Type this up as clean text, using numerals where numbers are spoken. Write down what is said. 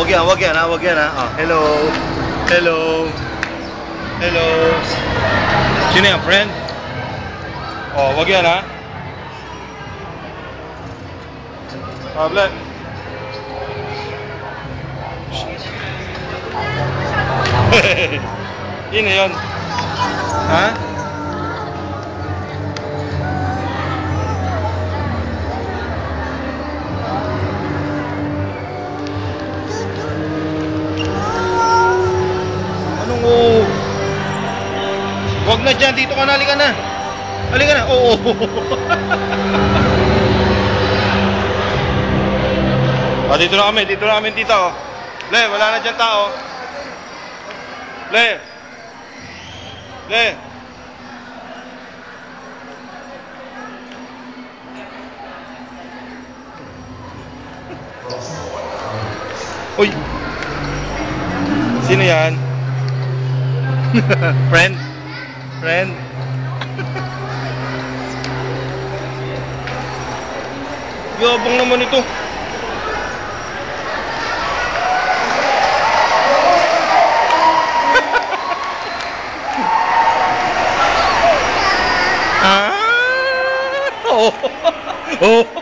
wag yan ha, wag yan ha. Oh, hello. Hello. Hello. Sino yan, friend? Oh, wag yan ha. Black. Yun na yun. Ha? Anong oo? Wag na dyan, dito ka na, halika na. Halika na, oo. Dito na kami tita oh. Le, wala na dyan tao. Le. Uy. Sino yan? Friend. Yabang naman ito. Oh.